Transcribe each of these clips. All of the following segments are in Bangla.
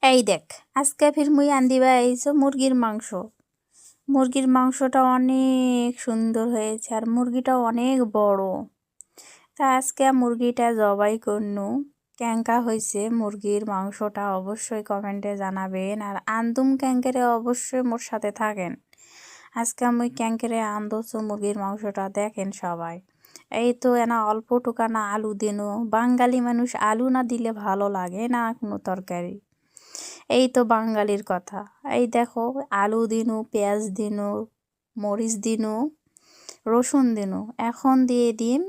এই দেখ, আজকে ফির মুই আনদিবা এইছো মুরগির মাংস। মুরগির মাংসটা অনেক সুন্দর হয়েছে আর মুরগিটা অনেক বড়। তা আজকে মুরগিটা জবাই করনু। ক্যাঙ্কা হয়েছে মুরগির মাংসটা অবশ্যই কমেন্টে জানাবেন, আর আন্দুম ক্যাঙ্কেরে অবশ্যই মোর সাথে থাকেন। আজকে মুই ক্যাঙ্কেরে আনদোছো মুরগির মাংসটা দেখেন সবাই। এই তো এনা অল্প টুকানা আলু দিনু, বাঙালি মানুষ আলু না দিলে ভালো লাগে না কোনো তরকারি। এই তো বাঙালির কথা। এই দেখো, আলু দিনু, পেঁয়াজ দিনু, মরিচ দিনু, রসুন দিনু। এখন দিয়ে দিম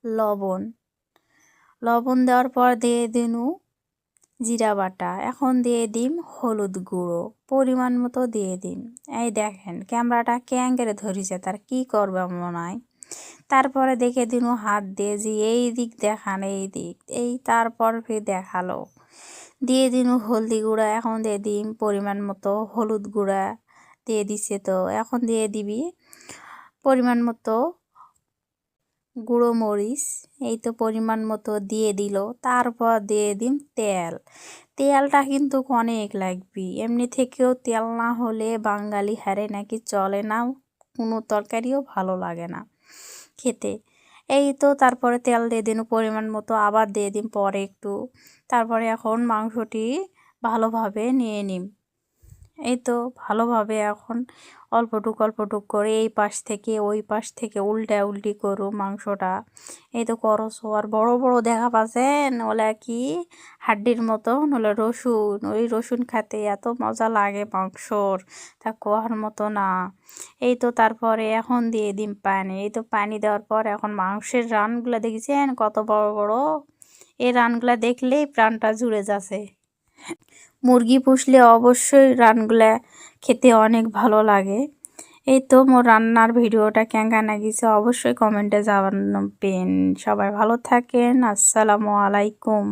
লবণ। লবণ দেওয়ার পর দিয়ে দিনু জিরা বাটা। এখন দিয়ে দিম হলুদ গুঁড়ো, পরিমাণ মতো দিয়ে দিন। এই দেখেন ক্যামেরাটা ক্যাঙ্গেরে ধরিছে, তার কি করবে মনে হয়। তারপরে দেখে দিনু হাত দিয়ে যে এই দিক দেখান, এই দিক, এই তারপর ফির দেখালো। দিয়ে দিনু হলদি গুঁড়া। এখন দিয়ে দিম পরিমাণ মতো হলুদ গুঁড়া দিয়ে দিছে। তো এখন দিয়ে দিবি পরিমাণ মতো গুঁড়ো মরিচ। এই তো পরিমাণ মতো দিয়ে দিল। তারপর দিয়ে দিম তেল। তেলটা কিন্তু অনেক লাগবে, এমনি থেকেও তেল না হলে বাঙালি হারে নাকি চলে না, কোনো তরকারিও ভালো লাগে না খেতে। এই তো তারপরে তেল দিয়ে দিন পরিমাণ মতো, আবার দিয়ে দিন পরে একটু। তারপরে এখন মাংসটি ভালোভাবে নিয়ে নিম। এই তো ভালোভাবে এখন অল্পটুক করে এই পাশ থেকে ওই পাশ থেকে উল্টা উল্টি করো মাংসটা। এই তো করছো, আর বড় বড় দেখা পাচ্ছেন ওলা কি হাড্ডির মতো, নলে রসুন। ওই রসুন খেতে এত মজা লাগে মাংসর, তা কোয়ার মতো না। এই তো তারপরে এখন দিয়ে দিম পানি। এই তো পানি দেওয়ার পর এখন মাংসের রানগুলা দেখেছেন কত বড় বড়। এই রানগুলা দেখলেই প্রাণটা জুড়ে যাচ্ছে। মুরগি পুষলে অবশ্যই রানগুলা খেতে অনেক ভালো লাগে। এই তো মোর রান্নার ভিডিওটা কেঙ্কা লাগিছে অবশ্যই কমেন্টে জানাবেন। সবাই ভালো থাকেন। আসসালামু আলাইকুম।